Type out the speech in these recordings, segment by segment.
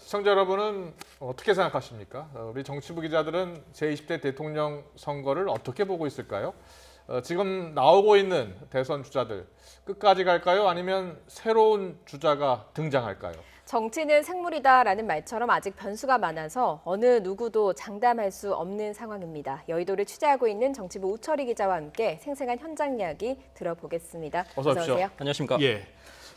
시청자 여러분은 어떻게 생각하십니까? 우리 정치부 기자들은 제20대 대통령 선거를 어떻게 보고 있을까요? 지금 나오고 있는 대선 주자들 끝까지 갈까요? 아니면 새로운 주자가 등장할까요? 정치는 생물이다라는 말처럼 아직 변수가 많아서 어느 누구도 장담할 수 없는 상황입니다. 여의도를 취재하고 있는 정치부 우철희 기자와 함께 생생한 현장 이야기 들어보겠습니다. 어서 오십시오. 안녕하십니까? 예.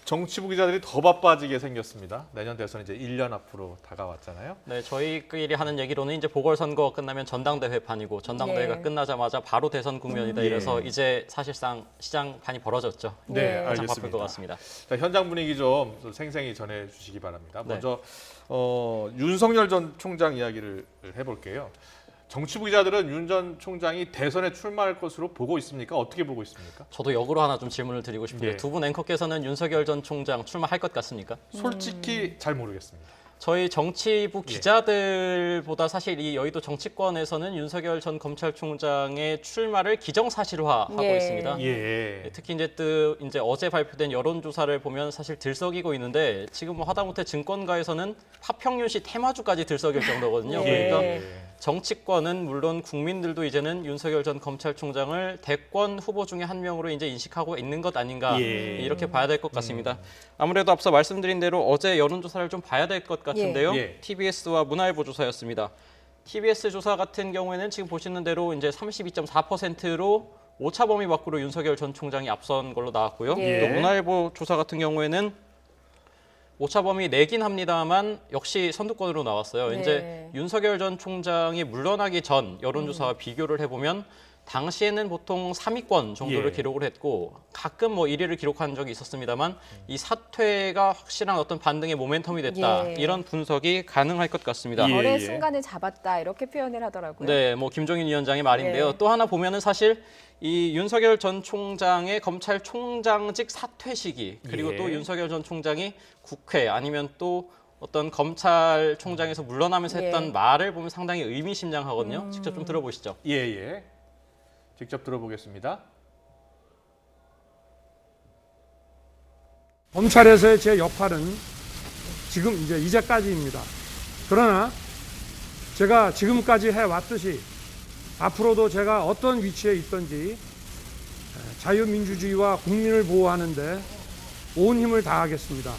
정치부 기자들이 더 바빠지게 생겼습니다. 내년 대선 이제 1년 앞으로 다가왔잖아요. 네, 저희끼리 하는 얘기로는 이제 보궐선거가 끝나면 전당대회판이고 전당대회가 끝나자마자 바로 대선 국면이다. 이래서 이제 사실상 시장판이 벌어졌죠. 네, 가장 알겠습니다. 바쁠 것 같습니다. 자, 현장 분위기 좀 생생히 전해주시기 바랍니다. 먼저 윤석열 전 총장 이야기를 해볼게요. 정치부 기자들은 윤 전 총장이 대선에 출마할 것으로 보고 있습니까? 어떻게 보고 있습니까? 저도 역으로 하나 좀 질문을 드리고 싶은데요. 예. 두 분 앵커께서는 윤석열 전 총장 출마할 것 같습니까? 솔직히 잘 모르겠습니다. 저희 정치부 기자들보다 사실 이 여의도 정치권에서는 윤석열 전 검찰총장의 출마를 기정사실화하고 있습니다. 예. 특히 이제 어제 발표된 여론조사를 보면 사실 들썩이고 있는데 지금 뭐 하다못해 증권가에서는 파평윤씨 테마주까지 들썩일 정도거든요. 그러니까 정치권은 물론 국민들도 이제는 윤석열 전 검찰총장을 대권 후보 중에 한 명으로 이제 인식하고 있는 것 아닌가 이렇게 봐야 될 것 같습니다. 아무래도 앞서 말씀드린 대로 어제 여론조사를 좀 봐야 될 것 같은데요. TBS와 문화일보 조사였습니다. TBS 조사 같은 경우에는 지금 보시는 대로 이제 32.4%로 오차 범위 밖으로 윤석열 전 총장이 앞선 걸로 나왔고요. 또 문화일보 조사 같은 경우에는 오차 범위 내긴 합니다만 역시 선두권으로 나왔어요. 이제 윤석열 전 총장이 물러나기 전 여론조사와 비교를 해보면 당시에는 보통 3위권 정도를 기록을 했고 가끔 뭐 1위를 기록한 적이 있었습니다만 이 사퇴가 확실한 어떤 반등의 모멘텀이 됐다. 이런 분석이 가능할 것 같습니다. 절의 순간을 잡았다 이렇게 표현을 하더라고요. 네, 뭐 김종인 위원장의 말인데요. 또 하나 보면은 사실 이 윤석열 전 총장의 검찰총장직 사퇴 시기 그리고 또 윤석열 전 총장이 국회 아니면 또 어떤 검찰총장에서 물러나면서 했던 말을 보면 상당히 의미심장하거든요. 직접 좀 들어보시죠. 예. 직접 들어보겠습니다. 검찰에서의 제 역할은 지금 이제까지입니다. 그러나 제가 지금까지 해왔듯이 앞으로도 제가 어떤 위치에 있든지 자유민주주의와 국민을 보호하는 데 온 힘을 다하겠습니다.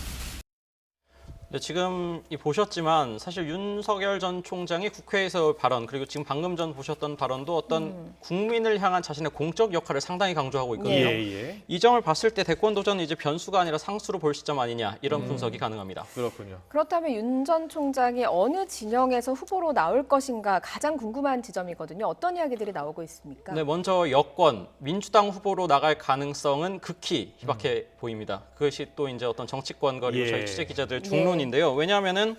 네, 지금 보셨지만 사실 윤석열 전 총장이 국회에서 발언 그리고 지금 방금 전 보셨던 발언도 어떤 국민을 향한 자신의 공적 역할을 상당히 강조하고 있거든요. 이 점을 봤을 때 대권 도전은 이제 변수가 아니라 상수로 볼 시점 아니냐 이런 분석이 가능합니다. 그렇군요. 그렇다면 윤 전 총장이 어느 진영에서 후보로 나올 것인가 가장 궁금한 지점이거든요. 어떤 이야기들이 나오고 있습니까? 네, 먼저 여권, 민주당 후보로 나갈 가능성은 극히 희박해 보입니다. 그것이 또 이제 어떤 정치권 그리고 저희 취재 기자들 중론인데요. 왜냐하면은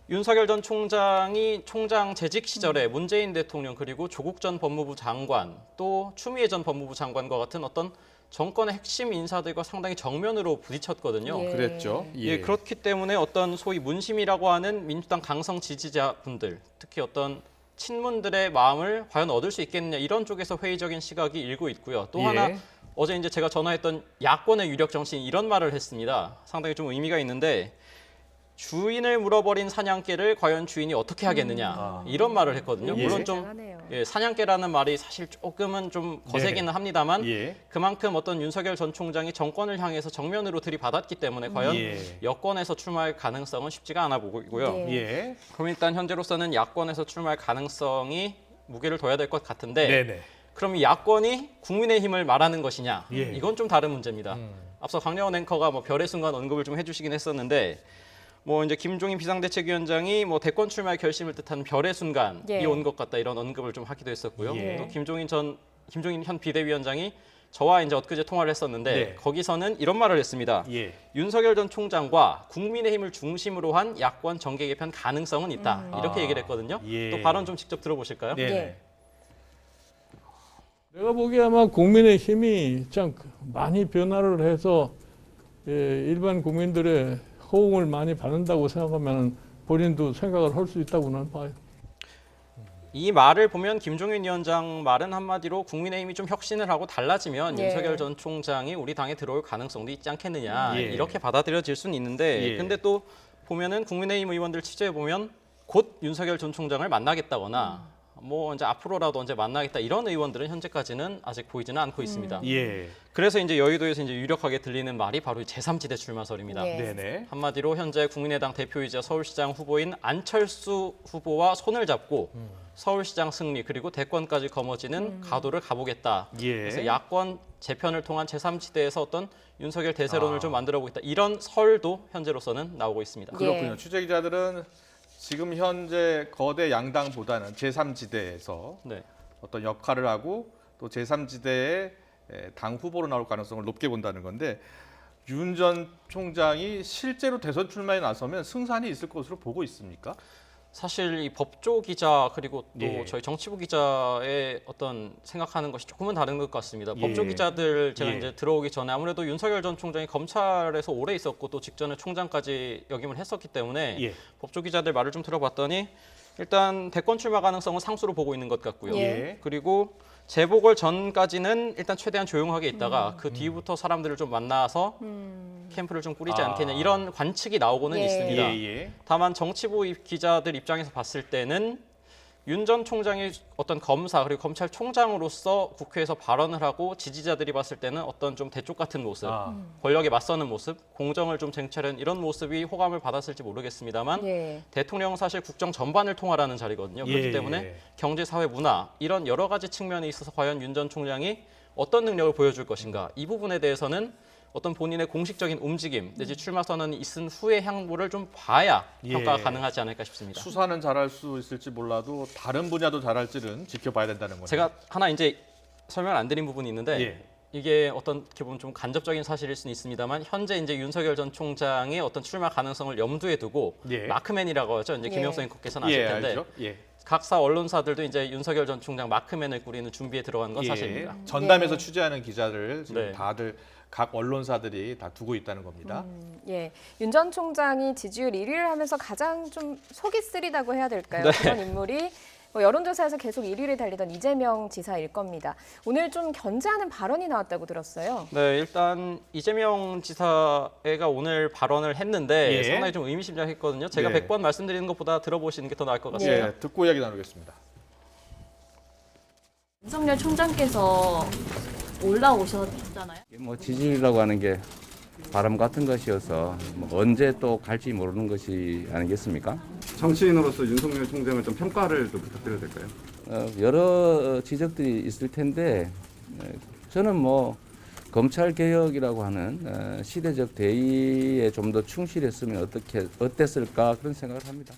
윤석열 전 총장이 총장 재직 시절에 문재인 대통령 그리고 조국 전 법무부 장관 또 추미애 전 법무부 장관과 같은 어떤 정권의 핵심 인사들과 상당히 정면으로 부딪혔거든요. 그랬죠. 그렇기 때문에 어떤 소위 문심이라고 하는 민주당 강성 지지자분들, 특히 어떤 친문들의 마음을 과연 얻을 수 있겠느냐 이런 쪽에서 회의적인 시각이 일고 있고요. 또 하나 어제 이제 제가 전화했던 야권의 유력 정치인 이런 말을 했습니다. 상당히 좀 의미가 있는데 주인을 물어버린 사냥개를 과연 주인이 어떻게 하겠느냐 이런 말을 했거든요. 물론 좀 사냥개라는 말이 사실 조금은 좀 거세기는 합니다만 그만큼 어떤 윤석열 전 총장이 정권을 향해서 정면으로 들이받았기 때문에 과연 여권에서 출마할 가능성은 쉽지가 않아 보이고요. 그럼 일단 현재로서는 야권에서 출마할 가능성이 무게를 둬야 될 것 같은데 그럼 이 야권이 국민의힘을 말하는 것이냐? 이건 좀 다른 문제입니다. 앞서 강려원 앵커가 뭐 별의 순간 언급을 좀 해주시긴 했었는데 뭐 이제 김종인 비상대책위원장이 뭐 대권 출마의 결심을 뜻하는 별의 순간이 온 것 같다 이런 언급을 좀 하기도 했었고요. 또 김종인 현 비대위원장이 저와 이제 엊그제 통화를 했었는데 거기서는 이런 말을 했습니다. 윤석열 전 총장과 국민의힘을 중심으로 한 야권 정계 개편 가능성은 있다 이렇게 얘기를 했거든요. 또 발언 좀 직접 들어보실까요? 내가 보기에 아마 국민의힘이 참 많이 변화를 해서 일반 국민들의 호응을 많이 받는다고 생각하면 본인도 생각을 할 수 있다고 는 봐요. 이 말을 보면 김종인 위원장 말은 한마디로 국민의힘이 좀 혁신을 하고 달라지면 윤석열 전 총장이 우리 당에 들어올 가능성도 있지 않겠느냐 이렇게 받아들여질 수는 있는데 근데 또 보면은 국민의힘 의원들 취재해 보면 곧 윤석열 전 총장을 만나겠다거나 뭐 이제 앞으로라도 언제 만나겠다 이런 의원들은 현재까지는 아직 보이지는 않고 있습니다. 예. 그래서 이제 여의도에서 이제 유력하게 들리는 말이 바로 제3지대 출마설입니다. 예. 네네. 한마디로 현재 국민의당 대표이자 서울시장 후보인 안철수 후보와 손을 잡고 서울시장 승리 그리고 대권까지 거머쥐는 가도를 가보겠다. 예. 그래서 야권 재편을 통한 제3지대에서 어떤 윤석열 대세론을 좀 만들어 보겠다. 이런 설도 현재로서는 나오고 있습니다. 그렇군요. 예. 취재 기자들은 지금 현재 거대 양당보다는 제3지대에서 네. 어떤 역할을 하고 또 제3지대의 당 후보로 나올 가능성을 높게 본다는 건데 윤 전 총장이 실제로 대선 출마에 나서면 승산이 있을 것으로 보고 있습니까? 사실 이 법조 기자 그리고 또 예. 저희 정치부 기자의 어떤 생각하는 것이 조금은 다른 것 같습니다. 예. 법조 기자들 제가 예. 이제 들어오기 전에 아무래도 윤석열 전 총장이 검찰에서 오래 있었고 또 직전에 총장까지 역임을 했었기 때문에 예. 법조 기자들 말을 좀 들어봤더니 일단 대권 출마 가능성은 상수로 보고 있는 것 같고요. 예. 그리고 재보궐 전까지는 일단 최대한 조용하게 있다가 그 뒤부터 사람들을 좀 만나서 캠프를 좀 꾸리지 아. 않겠냐 이런 관측이 나오고는 예. 있습니다. 예. 다만 정치부 기자들 입장에서 봤을 때는 윤 전 총장이 어떤 검사 그리고 검찰총장으로서 국회에서 발언을 하고 지지자들이 봤을 때는 어떤 좀 대쪽 같은 모습, 권력에 맞서는 모습, 공정을 좀 쟁취하는 이런 모습이 호감을 받았을지 모르겠습니다만 예. 대통령은 사실 국정 전반을 통할하는 자리거든요. 그렇기 예. 때문에 경제, 사회, 문화 이런 여러 가지 측면에 있어서 과연 윤 전 총장이 어떤 능력을 보여줄 것인가 이 부분에 대해서는 어떤 본인의 공식적인 움직임 내지 출마 선언이 있은 후의 향보를 좀 봐야 예. 평가가 가능하지 않을까 싶습니다. 수사는 잘할 수 있을지 몰라도 다른 분야도 잘할지는 지켜봐야 된다는 거죠. 제가 하나 이제 설명을 안 드린 부분이 있는데 예. 이게 어떻게 보면 좀 간접적인 사실일 수는 있습니다만 현재 이제 윤석열 전 총장의 어떤 출마 가능성을 염두에 두고 예. 마크맨이라고 하죠. 이제 예. 김영선 앵커께서는 아실 예, 텐데 알죠. 예. 각사 언론사들도 이제 윤석열 전 총장 마크맨을 꾸리는 준비에 들어간 건 예. 사실입니다. 전담해서 네. 취재하는 기자를 지금 네. 다들 각 언론사들이 다 두고 있다는 겁니다. 예, 윤 전 총장이 지지율 1위를 하면서 가장 좀 속이 쓰리다고 해야 될까요? 네. 그런 인물이 뭐 여론조사에서 계속 1위를 달리던 이재명 지사일 겁니다. 오늘 좀 견제하는 발언이 나왔다고 들었어요. 네, 일단 이재명 지사가 오늘 발언을 했는데 예. 상당히 좀 의미심장했거든요. 제가 네. 100번 말씀드리는 것보다 들어보시는 게 더 나을 것 같습니다. 예, 듣고 이야기 나누겠습니다. 윤석열 총장께서 올라오셨잖아요. 뭐 지지율이라고 하는 게 바람 같은 것이어서 뭐 언제 또 갈지 모르는 것이 아니겠습니까? 정치인으로서 윤석열 총장을 좀 평가를 좀 부탁드려도 될까요? 여러 지적들이 있을 텐데 저는 뭐 검찰 개혁이라고 하는 시대적 대의에 좀 더 충실했으면 어땠을까 그런 생각을 합니다.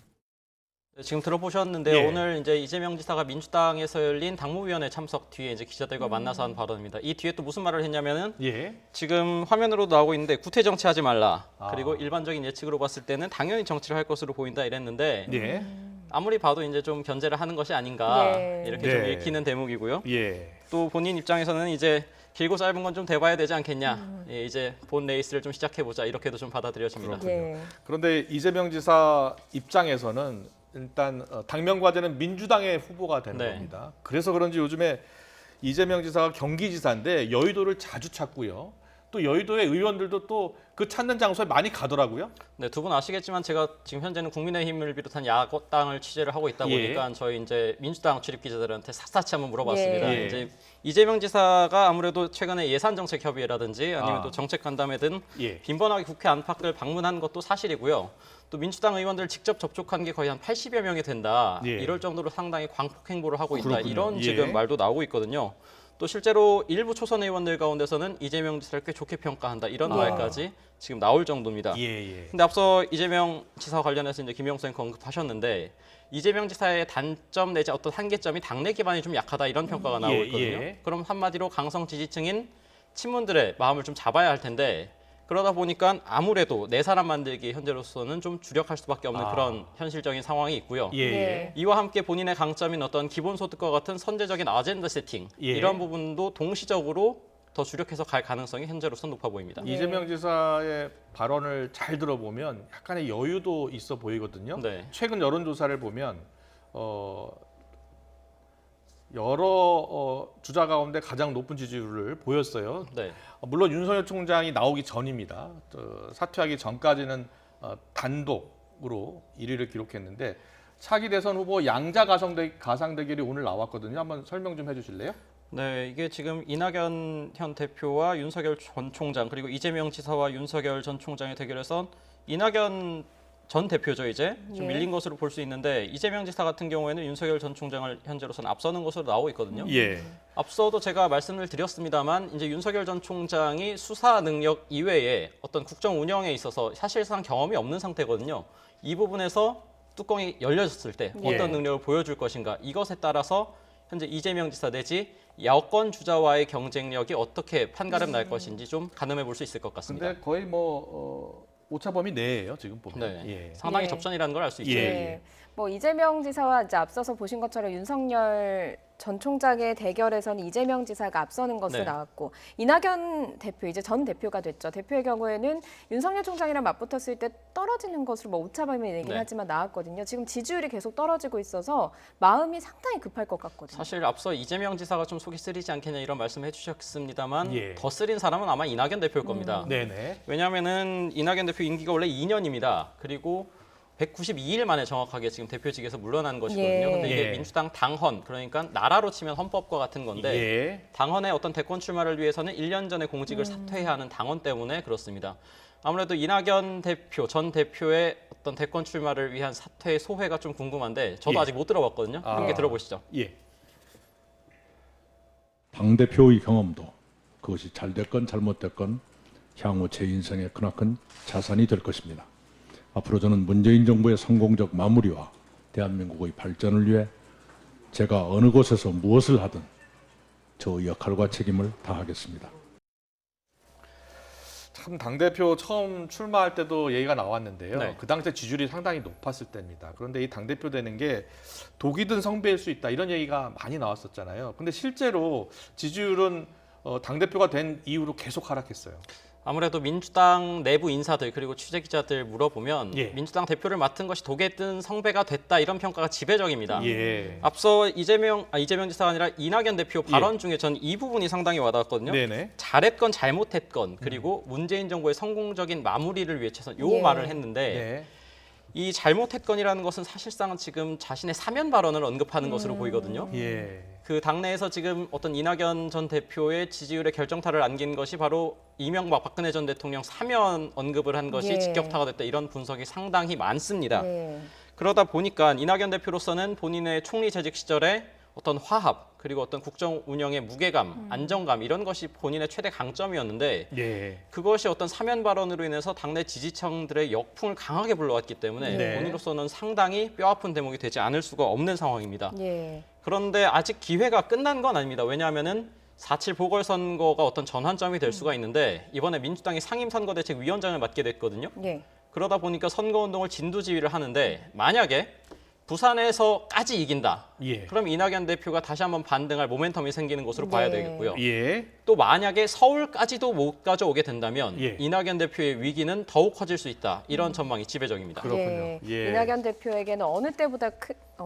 네, 지금 들어보셨는데요. 예. 오늘 이제 이재명 지사가 민주당에서 열린 당무위원회 참석 뒤에 이제 기자들과 만나서 한 발언입니다. 이 뒤에 또 무슨 말을 했냐면은 예. 지금 화면으로 나오고 있는데 구태 정치하지 말라. 아. 그리고 일반적인 예측으로 봤을 때는 당연히 정치를 할 것으로 보인다 이랬는데 예. 아무리 봐도 이제 좀 견제를 하는 것이 아닌가 예. 이렇게 좀 네. 읽히는 대목이고요. 예. 또 본인 입장에서는 이제 길고 짧은 건 좀 돼봐야 되지 않겠냐. 예, 이제 본 레이스를 좀 시작해보자 이렇게도 좀 받아들여집니다. 예. 그런데 이재명 지사 입장에서는 일단 당면 과제는 민주당의 후보가 되는 네. 겁니다. 그래서 그런지 요즘에 이재명 지사가 경기지사인데 여의도를 자주 찾고요. 또 여의도의 의원들도 또 그 찾는 장소에 많이 가더라고요. 네, 두 분 아시겠지만 제가 지금 현재는 국민의힘을 비롯한 야당을 취재를 하고 있다 예. 보니까 저희 이제 민주당 출입 기자들한테 샅샅이 한번 물어봤습니다. 예. 이제 이재명 지사가 아무래도 최근에 예산정책협의회라든지 아니면 아. 또 정책간담회 등 예. 빈번하게 국회 안팎을 방문한 것도 사실이고요. 또 민주당 의원들 직접 접촉한 게 거의 한 80여 명이 된다. 예. 이럴 정도로 상당히 광폭 행보를 하고 있다. 그렇군요. 이런 예. 지금 말도 나오고 있거든요. 또 실제로 일부 초선 의원들 가운데서는 이재명 지사를 꽤 좋게 평가한다. 이런 말까지 지금 나올 정도입니다. 예, 예. 근데 앞서 이재명 지사 관련해서 이제 김영수 앵커 언급하셨는데 이재명 지사의 단점 내지 어떤 한계점이 당내 기반이 좀 약하다 이런 평가가 나오고 예, 있거든요. 예. 그럼 한마디로 강성 지지층인 친문들의 마음을 좀 잡아야 할 텐데 그러다 보니까 아무래도 내 사람 만들기 현재로서는 좀 주력할 수밖에 없는 아. 그런 현실적인 상황이 있고요. 예, 네. 이와 함께 본인의 강점인 어떤 기본소득과 같은 선제적인 아젠다 세팅 예. 이런 부분도 동시적으로 더 주력해서 갈 가능성이 현재로서 높아 보입니다. 네. 이재명 지사의 발언을 잘 들어보면 약간의 여유도 있어 보이거든요. 네. 최근 여론조사를 보면 여러 주자 가운데 가장 높은 지지율을 보였어요. 네. 물론 윤석열 총장이 나오기 전입니다. 사퇴하기 전까지는 단독 명으로 1위를 기록했는데 차기 대선 후보 양자 가상 대결이 오늘 나왔거든요. 한번 설명 좀 해주실래요? 네, 이게 지금 이낙연 현 대표와 윤석열 전 총장 그리고 이재명 지사와 윤석열 전 총장의 대결에선 이낙연 전 대표죠 이제 좀 예. 밀린 것으로 볼 수 있는데 이재명 지사 같은 경우에는 윤석열 전 총장을 현재로서는 앞서는 것으로 나오고 있거든요. 예. 앞서도 제가 말씀을 드렸습니다만 이제 윤석열 전 총장이 수사 능력 이외에 어떤 국정 운영에 있어서 사실상 경험이 없는 상태거든요. 이 부분에서 뚜껑이 열려졌을 때 어떤 예. 능력을 보여줄 것인가 이것에 따라서 현재 이재명 지사 내지 야권 주자와의 경쟁력이 어떻게 판가름 날 것인지 좀 가늠해 볼 수 있을 것 같습니다. 근데 거의 오차범위 내예요 지금 보면. 네, 예. 상당히 예. 접전이라는 걸 알 수 있죠. 예. 네. 뭐 이재명 지사와 이제 앞서서 보신 것처럼 윤석열 전 총장의 대결에서는 이재명 지사가 앞서는 것으로 네. 나왔고 이낙연 대표 이제 전 대표가 됐죠. 대표의 경우에는 윤석열 총장이랑 맞붙었을 때 떨어지는 것으로 뭐 오차범위 내긴 네. 하지만 나왔거든요. 지금 지지율이 계속 떨어지고 있어서 마음이 상당히 급할 것 같거든요. 사실 앞서 이재명 지사가 좀 속이 쓰리지 않겠냐 이런 말씀을 해주셨습니다만 예. 더 쓰린 사람은 아마 이낙연 대표일 겁니다. 네네. 왜냐하면은 이낙연 대표 임기가 원래 2년입니다. 그리고 192일 만에 정확하게 지금 대표직에서 물러난 것이거든요. 예. 근데 이게 예. 민주당 당헌, 그러니까 나라로 치면 헌법과 같은 건데 예. 당헌의 어떤 대권 출마를 위해서는 1년 전에 공직을 사퇴해야 하는 당헌 때문에 그렇습니다. 아무래도 이낙연 대표, 전 대표의 어떤 대권 출마를 위한 사퇴의 소회가 좀 궁금한데 저도 예. 아직 못 들어봤거든요. 아. 함께 들어보시죠. 예. 당대표의 경험도 그것이 잘 됐건 잘못됐건 향후 제 인생의 크나큰 자산이 될 것입니다. 앞으로 저는 문재인 정부의 성공적 마무리와 대한민국의 발전을 위해 제가 어느 곳에서 무엇을 하든 저 역할과 책임을 다하겠습니다. 참 당대표 처음 출마할 때도 얘기가 나왔는데요. 네. 그 당시에 지지율이 상당히 높았을 때입니다. 그런데 이 당대표 되는 게 독이 든 성배일 수 있다 이런 얘기가 많이 나왔었잖아요. 근데 실제로 지지율은 당대표가 된 이후로 계속 하락했어요. 아무래도 민주당 내부 인사들 그리고 취재 기자들 물어보면 예. 민주당 대표를 맡은 것이 독에 든 성배가 됐다 이런 평가가 지배적입니다. 예. 앞서 이재명 지사가 아니라 이낙연 대표 발언 중에 전 이 부분이 상당히 와닿았거든요. 네네. 잘했건 잘못했건 그리고 문재인 정부의 성공적인 마무리를 위해 최선 요 예. 말을 했는데 네. 이 잘못했건이라는 것은 사실상은 지금 자신의 사면 발언을 언급하는 것으로 보이거든요. 예. 그 당내에서 지금 어떤 이낙연 전 대표의 지지율에 결정타를 안긴 것이 바로 이명박 박근혜 전 대통령 사면 언급을 한 것이 예. 직격타가 됐다 이런 분석이 상당히 많습니다. 네. 그러다 보니까 이낙연 대표로서는 본인의 총리 재직 시절에 어떤 화합 그리고 어떤 국정 운영의 무게감, 안정감 이런 것이 본인의 최대 강점이었는데 예. 그것이 어떤 사면 발언으로 인해서 당내 지지층들의 역풍을 강하게 불러왔기 때문에 네. 본인으로서는 상당히 뼈아픈 대목이 되지 않을 수가 없는 상황입니다. 예. 그런데 아직 기회가 끝난 건 아닙니다. 왜냐하면은 4.7 보궐선거가 어떤 전환점이 될 수가 있는데 이번에 민주당이 상임선거대책위원장을 맡게 됐거든요. 예. 그러다 보니까 선거운동을 진두지휘를 하는데 만약에 부산에서까지 이긴다. 예. 그럼 이낙연 대표가 다시 한번 반등할 모멘텀이 생기는 것으로 봐야 네. 되겠고요. 예. 또 만약에 서울까지도 못 가져오게 된다면 예. 이낙연 대표의 위기는 더욱 커질 수 있다. 이런 전망이 지배적입니다. 그렇군요. 예. 이낙연 대표에게는 어느 때보다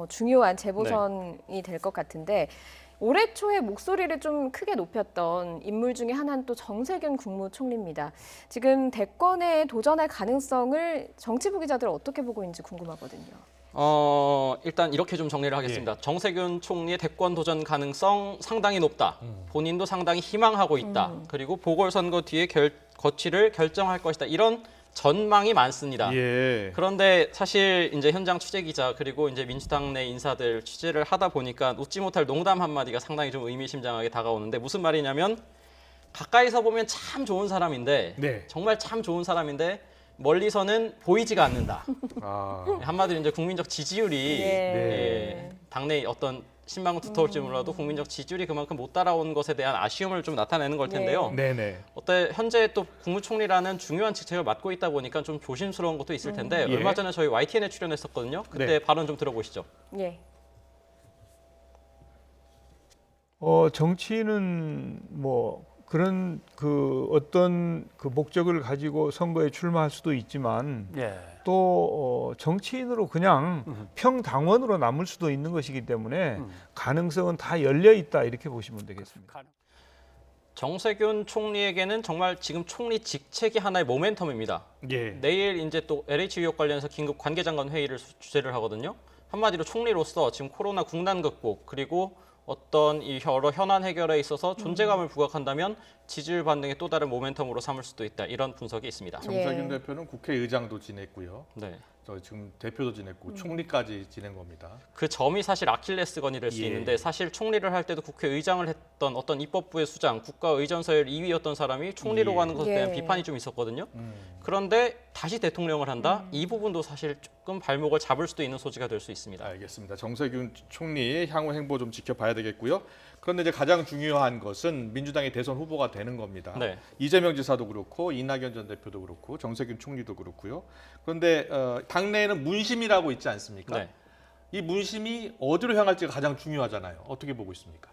중요한 재보선이 될 것 같은데 올해 초에 목소리를 좀 크게 높였던 인물 중에 하나는 또 정세균 국무총리입니다. 지금 대권에 도전할 가능성을 정치부 기자들 어떻게 보고 있는지 궁금하거든요. 일단 이렇게 좀 정리를 하겠습니다. 정세균 총리의 대권 도전 가능성 상당히 높다. 본인도 상당히 희망하고 있다. 그리고 보궐선거 뒤에 거취를 결정할 것이다. 이런 전망이 많습니다. 예. 그런데 사실 이제 현장 취재 기자 그리고 이제 민주당 내 인사들 취재를 하다 보니까 웃지 못할 농담 한마디가 상당히 좀 의미심장하게 다가오는데 무슨 말이냐면 가까이서 보면 참 좋은 사람인데 네. 정말 참 좋은 사람인데 멀리서는 보이지가 않는다. 아. 한마디로 이제 국민적 지지율이 네. 당내 어떤 신망은 두터울지 몰라도 국민적 지지율이 그만큼 못 따라온 것에 대한 아쉬움을 좀 나타내는 걸 텐데요. 네네. 현재 또 국무총리라는 중요한 직책을 맡고 있다 보니까 좀 조심스러운 것도 있을 텐데 예. 얼마 전에 저희 YTN에 출연했었거든요. 그때 네. 발언 좀 들어보시죠. 예. 정치인은 뭐 그런 어떤 목적을 가지고 선거에 출마할 수도 있지만 또 정치인으로 그냥 평당원으로 남을 수도 있는 것이기 때문에 가능성은 다 열려 있다 이렇게 보시면 되겠습니다. 정세균 총리에게는 정말 지금 총리 직책이 하나의 모멘텀입니다. 예. 내일 이제 또 LH 의혹 관련해서 긴급 관계장관 회의를 주재를 하거든요. 한마디로 총리로서 지금 코로나 국난 극복 그리고 어떤 이 여러 현안 해결에 있어서 존재감을 부각한다면 지지율 반등의 또 다른 모멘텀으로 삼을 수도 있다. 이런 분석이 있습니다. 정세균 대표는 국회의장도 지냈고요. 네. 저 지금 대표도 지냈고 총리까지 지낸 겁니다. 그 점이 사실 아킬레스건이 될 수 예. 있는데 사실 총리를 할 때도 국회의장을 했던 어떤 입법부의 수장, 국가의전서열 2위였던 사람이 총리로 예. 가는 것에 대한 예. 비판이 좀 있었거든요. 그런데 다시 대통령을 한다? 이 부분도 사실 조금 발목을 잡을 수도 있는 소지가 될 수 있습니다. 알겠습니다. 정세균 총리의 향후 행보 좀 지켜봐야 되겠고요. 그런데 이제 가장 중요한 것은 민주당의 대선 후보가 되는 겁니다. 네. 이재명 지사도 그렇고 이낙연 전 대표도 그렇고 정세균 총리도 그렇고요. 그런데 당내에는 문심이라고 있지 않습니까? 네. 이 문심이 어디로 향할지가 가장 중요하잖아요. 어떻게 보고 있습니까?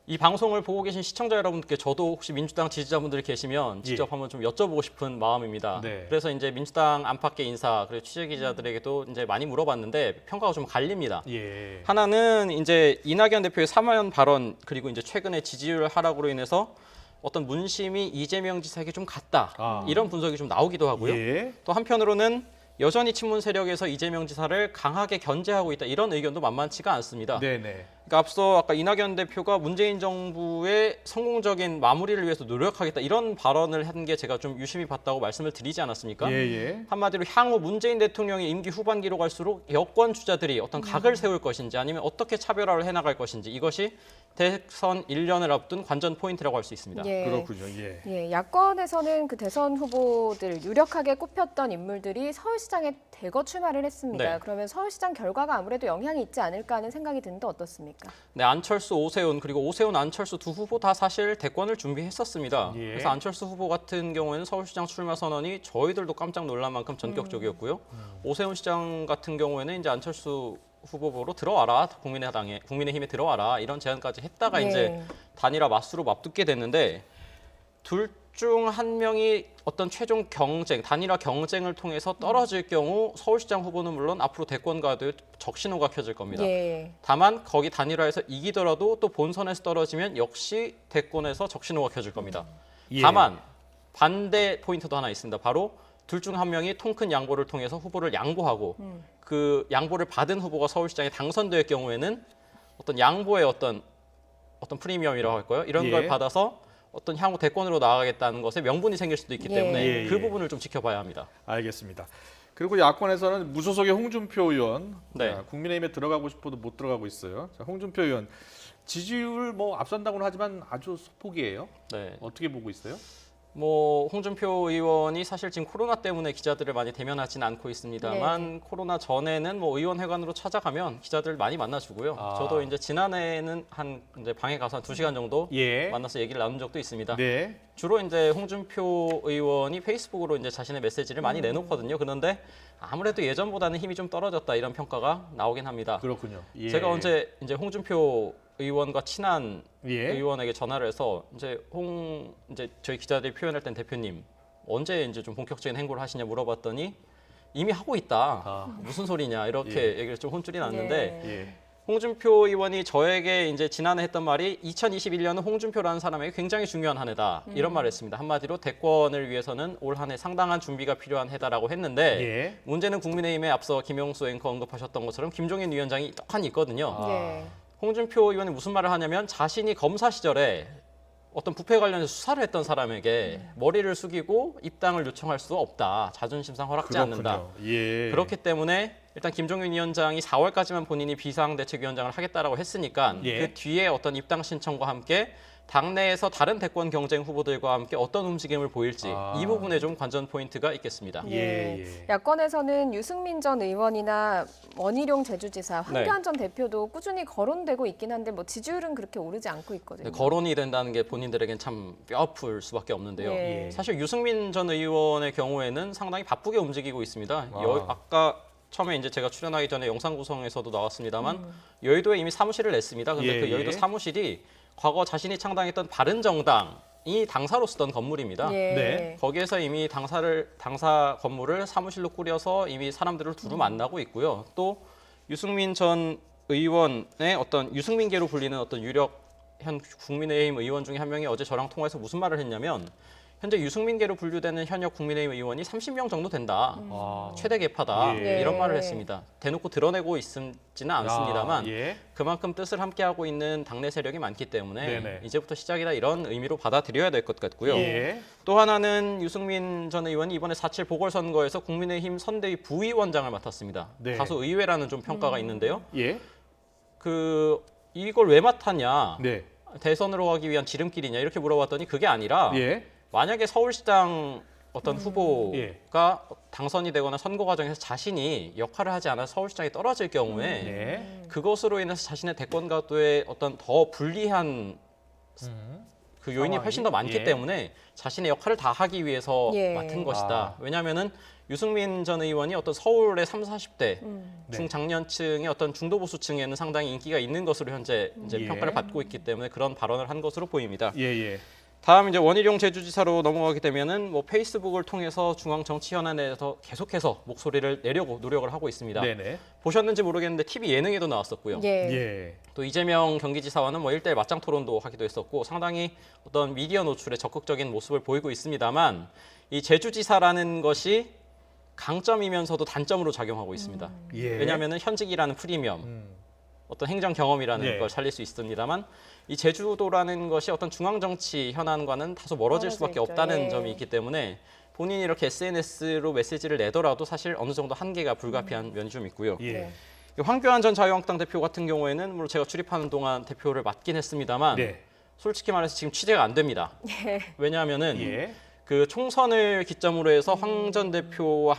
이 방송을 보고 계신 시청자 여러분께 저도 혹시 민주당 지지자분들 계시면 직접 한번 좀 여쭤보고 싶은 마음입니다. 네. 그래서 이제 민주당 안팎의 인사 그리고 취재 기자들에게도 이제 많이 물어봤는데 평가가 좀 갈립니다. 예. 하나는 이제 이낙연 대표의 사면 발언 그리고 이제 최근에 지지율 하락으로 인해서 어떤 문심이 이재명 지사에게 좀 갔다 이런 분석이 좀 나오기도 하고요. 예. 또 한편으로는 여전히 친문 세력에서 이재명 지사를 강하게 견제하고 있다 이런 의견도 만만치가 않습니다. 네네. 그러니까 앞서 아까 이낙연 대표가 문재인 정부의 성공적인 마무리를 위해서 노력하겠다 이런 발언을 한 게 제가 좀 유심히 봤다고 말씀을 드리지 않았습니까? 예. 한마디로 향후 문재인 대통령이 임기 후반기로 갈수록 여권 주자들이 어떤 각을 세울 것인지 아니면 어떻게 차별화를 해나갈 것인지 이것이 대선 1년을 앞둔 관전 포인트라고 할 수 있습니다. 예. 그렇군요. 예. 예, 야권에서는 그 대선 후보들 유력하게 꼽혔던 인물들이 서울시장에 대거 출마를 했습니다. 네. 그러면 서울시장 결과가 아무래도 영향이 있지 않을까 하는 생각이 드는데 어떻습니까? 네, 안철수, 오세훈 그리고 오세훈, 안철수 두 후보 다 사실 대권을 준비했었습니다. 예. 그래서 안철수 후보 같은 경우에는 서울시장 출마 선언이 저희들도 깜짝 놀랄 만큼 전격적이었고요. 오세훈 시장 같은 경우에는 이제 안철수 후보로 들어와라, 국민의힘에 들어와라 이런 제안까지 했다가 예. 이제 단일화 맞수로 맞붙게 됐는데 둘 중 한 명이 어떤 최종 경쟁, 단일화 경쟁을 통해서 떨어질 경우 서울시장 후보는 물론 앞으로 대권과도 적신호가 켜질 겁니다. 예. 다만 거기 단일화에서 이기더라도 또 본선에서 떨어지면 역시 대권에서 적신호가 켜질 겁니다. 예. 다만 반대 포인트도 하나 있습니다. 바로 둘 중 한 명이 통 큰 양보를 통해서 후보를 양보하고 그 양보를 받은 후보가 서울시장에 당선될 경우에는 어떤 양보의 어떤 프리미엄이라고 할까요? 이런 예. 걸 받아서 어떤 향후 대권으로 나아가겠다는 것에 명분이 생길 수도 있기 예. 때문에 예, 그 예. 부분을 좀 지켜봐야 합니다. 알겠습니다. 그리고 야권에서는 무소속의 홍준표 의원 네. 국민의힘에 들어가고 싶어도 못 들어가고 있어요. 자, 홍준표 의원 지지율 뭐 앞선다고는 하지만 아주 소폭이에요. 네. 어떻게 보고 있어요? 뭐 홍준표 의원이 사실 지금 코로나 때문에 기자들을 많이 대면하지는 않고 있습니다만 코로나 전에는 뭐 의원회관으로 찾아가면 기자들 많이 만나주고요. 저도 이제 지난해에는 한 이제 방에 가서 한 2시간 정도 예. 만나서 얘기를 나눈 적도 있습니다. 네. 주로 이제 홍준표 의원이 페이스북으로 이제 자신의 메시지를 많이 내놓거든요. 그런데 아무래도 예전보다는 힘이 좀 떨어졌다 이런 평가가 나오긴 합니다. 그렇군요. 예. 제가 언제 이제 홍준표 의원과 친한 예. 의원에게 전화를 해서 이제 저희 기자들이 표현할 땐 대표님 언제 이제 좀 본격적인 행보를 하시냐 물어봤더니 이미 하고 있다. 무슨 소리냐 이렇게 얘기를 좀 혼쭐이 났는데 예. 홍준표 의원이 저에게 이제 지난해 했던 말이 2021년은 홍준표라는 사람에게 굉장히 중요한 한 해다. 이런 말을 했습니다. 한마디로 대권을 위해서는 올 한 해 상당한 준비가 필요한 해다라고 했는데 예. 문제는 국민의힘에 앞서 김영수 앵커 언급하셨던 것처럼 김종인 위원장이 떡하니 있거든요. 예. 홍준표 의원이 무슨 말을 하냐면 자신이 검사 시절에 어떤 부패 관련해서 수사를 했던 사람에게 머리를 숙이고 입당을 요청할 수 없다. 자존심상 허락지 않는다. 예. 그렇기 때문에 일단 김종인 위원장이 4월까지만 본인이 비상대책위원장을 하겠다라고 했으니까 예. 그 뒤에 어떤 입당 신청과 함께 당내에서 다른 대권 경쟁 후보들과 함께 어떤 움직임을 보일지 이 부분에 좀 관전 포인트가 있겠습니다. 예, 예. 야권에서는 유승민 전 의원이나 원희룡 제주지사, 황교안 전 대표도 꾸준히 거론되고 있긴 한데 뭐 지지율은 그렇게 오르지 않고 있거든요. 거론이 된다는 게 본인들에겐 참 뼈아플 수밖에 없는데요. 예. 사실 유승민 전 의원의 경우에는 상당히 바쁘게 움직이고 있습니다. 아까 처음에 이제 제가 출연하기 전에 영상 구성에서도 나왔습니다만 여의도에 이미 사무실을 냈습니다. 근데 예, 그 여의도 사무실이 과거 자신이 창당했던 바른정당이 당사로 쓰던 건물입니다. 예. 네. 거기에서 이미 당사 건물을 사무실로 꾸려서 이미 사람들을 두루 만나고 있고요. 또 유승민 전 의원의 어떤 유승민계로 불리는 어떤 유력 현 국민의힘 의원 중에 한 명이 어제 저랑 통화해서 무슨 말을 했냐면 현재 유승민계로 분류되는 현역 국민의힘 의원이 30명 정도 된다. 최대 계파다. 예. 이런 말을 했습니다. 대놓고 드러내고 있지는 않습니다만 예. 그만큼 뜻을 함께하고 있는 당내 세력이 많기 때문에 네네. 이제부터 시작이다 이런 의미로 받아들여야 될 것 같고요. 예. 또 하나는 유승민 전 의원이 이번에 4.7 보궐선거에서 국민의힘 선대위 부위원장을 맡았습니다. 네. 다소 의외라는 좀 평가가 있는데요. 예. 이걸 왜 맡았냐? 네. 대선으로 가기 위한 지름길이냐 이렇게 물어봤더니 그게 아니라 예. 만약에 서울시장 어떤 후보가 예. 당선이 되거나 선거 과정에서 자신이 역할을 하지 않아 서울시장이 떨어질 경우에 네. 그것으로 인해서 자신의 대권 가도에 어떤 더 불리한 그 요인이 상황이? 훨씬 더 많기 예. 때문에 자신의 역할을 다 하기 위해서 예. 맡은 것이다. 아. 왜냐하면은 유승민 전 의원이 어떤 서울의 30, 40대 네. 중장년층의 어떤 중도보수층에는 상당히 인기가 있는 것으로 현재 이제 예. 평가를 받고 있기 때문에 그런 발언을 한 것으로 보입니다. 예. 다음 이제 원희룡 제주지사로 넘어가게 되면은 뭐 페이스북을 통해서 중앙 정치 현안에서 계속해서 목소리를 내려고 노력을 하고 있습니다. 네네. 보셨는지 모르겠는데 TV 예능에도 나왔었고요. 예. 예. 또 이재명 경기지사와는 뭐 1대1 맞짱 토론도 하기도 했었고 상당히 어떤 미디어 노출에 적극적인 모습을 보이고 있습니다만 이 제주지사라는 것이 강점이면서도 단점으로 작용하고 있습니다. 예. 왜냐하면은 현직이라는 프리미엄, 어떤 행정 경험이라는 네. 걸 살릴 수 있습니다만 이 제주도라는 것이 어떤 중앙 정치 현안과는 다소 멀어질 수밖에 멀어져 있죠. 없다는 예. 점이 있기 때문에 본인이 이렇게 SNS로 메시지를 내더라도 사실 어느 정도 한계가 불가피한 면이 좀 있고요. 예. 황교안 전 자유한국당 대표 같은 경우에는 물론 제가 출입하는 동안 대표를 맡긴 했습니다만 네. 솔직히 말해서 지금 취재가 안 됩니다. 왜냐하면은 예. 그 총선을 기점으로 해서 황 전 대표와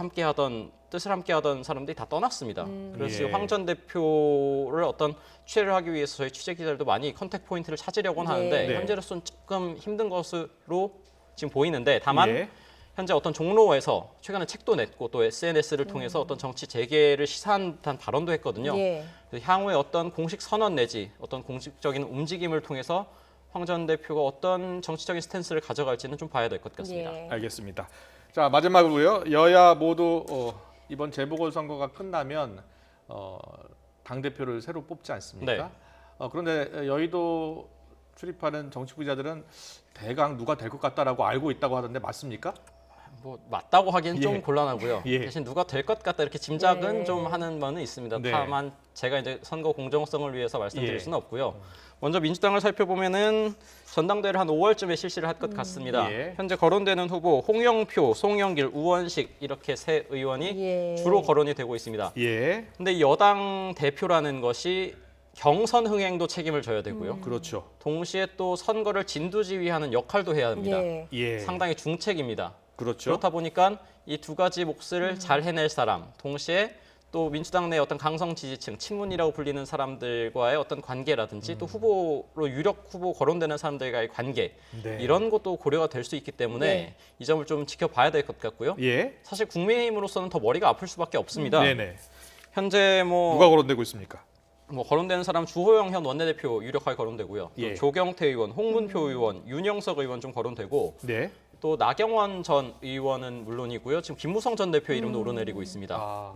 뜻을 함께하던 사람들이 다 떠났습니다. 그래서 예. 황 전 대표를 어떤 취재를 하기 위해서 저희 취재 기자들도 많이 컨택 포인트를 찾으려고는 하는데 네. 현재로서는 조금 힘든 것으로 지금 보이는데 다만 예. 현재 어떤 종로에서 최근에 책도 냈고 또 SNS를 통해서 어떤 정치 재개를 시사한 듯한 발언도 했거든요. 예. 그래서 향후에 어떤 공식 선언 내지 어떤 공식적인 움직임을 통해서 황 전 대표가 어떤 정치적인 스탠스를 가져갈지는 좀 봐야 될 것 같습니다. 예. 알겠습니다. 자, 마지막으로요. 여야 모두 이번 재보궐선거가 끝나면 당대표를 새로 뽑지 않습니까? 네. 그런데 여의도 출입하는 정치부 기자들은 대강 누가 될 것 같다라고 알고 있다고 하던데 맞습니까? 뭐 맞다고 하기는 예. 좀 곤란하고요. 예. 대신 누가 될 것 같다 이렇게 짐작은 네. 좀 하는 바는 있습니다. 네. 다만 제가 이제 선거 공정성을 위해서 말씀드릴 예. 수는 없고요. 먼저 민주당을 살펴보면은 전당대회를 한 5월쯤에 실시를 할 것 같습니다. 예. 현재 거론되는 후보 홍영표, 송영길, 우원식 이렇게 세 의원이 예. 주로 거론이 되고 있습니다. 예. 근데 이 여당 대표라는 것이 경선 흥행도 책임을 져야 되고요. 그렇죠. 동시에 또 선거를 진두지휘하는 역할도 해야 합니다. 예. 예. 상당히 중책입니다. 그렇죠. 그렇다 보니까 이 두 가지 몫을 잘 해낼 사람, 동시에 또 민주당 내 어떤 강성 지지층, 친문이라고 불리는 사람들과의 어떤 관계라든지 또 후보로 유력 후보 거론되는 사람들과의 관계 네. 이런 것도 고려가 될 수 있기 때문에 네. 이 점을 좀 지켜봐야 될 것 같고요. 예. 사실 국민의힘으로서는 더 머리가 아플 수밖에 없습니다. 네네. 현재 누가 거론되고 있습니까? 뭐 거론되는 사람 주호영 현 원내대표 유력하게 거론되고요. 또 예. 조경태 의원, 홍문표 의원, 윤영석 의원 좀 거론되고 네. 또 나경원 전 의원은 물론이고요. 지금 김무성 전 대표 이름도 오르내리고 있습니다. 아.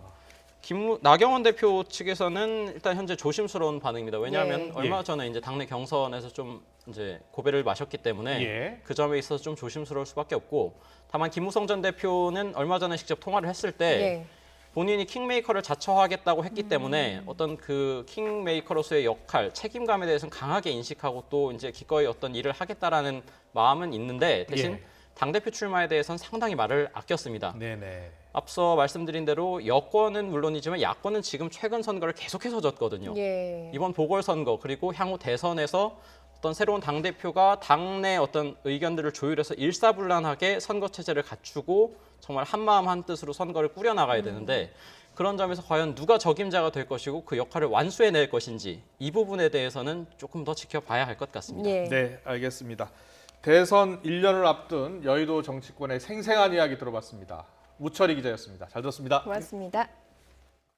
나경원 대표 측에서는 일단 현재 조심스러운 반응입니다. 왜냐하면 예. 얼마 전에 이제 당내 경선에서 좀 이제 고배를 마셨기 때문에 예. 그 점에 있어서 좀 조심스러울 수밖에 없고 다만 김무성 전 대표는 얼마 전에 직접 통화를 했을 때 예. 본인이 킹메이커를 자처하겠다고 했기 때문에 어떤 그 킹메이커로서의 역할, 책임감에 대해서는 강하게 인식하고 또 이제 기꺼이 어떤 일을 하겠다라는 마음은 있는데 대신 예. 당대표 출마에 대해서는 상당히 말을 아꼈습니다. 네네. 앞서 말씀드린 대로 여권은 물론이지만 야권은 지금 최근 선거를 계속해서 졌거든요. 예. 이번 보궐선거 그리고 향후 대선에서 어떤 새로운 당대표가 당내 어떤 의견들을 조율해서 일사불란하게 선거 체제를 갖추고 정말 한마음 한뜻으로 선거를 꾸려나가야 되는데 그런 점에서 과연 누가 적임자가 될 것이고 그 역할을 완수해낼 것인지 이 부분에 대해서는 조금 더 지켜봐야 할 것 같습니다. 예. 네, 알겠습니다. 대선 1년을 앞둔 여의도 정치권의 생생한 이야기 들어봤습니다. 우철희 기자였습니다. 잘 들었습니다. 고맙습니다.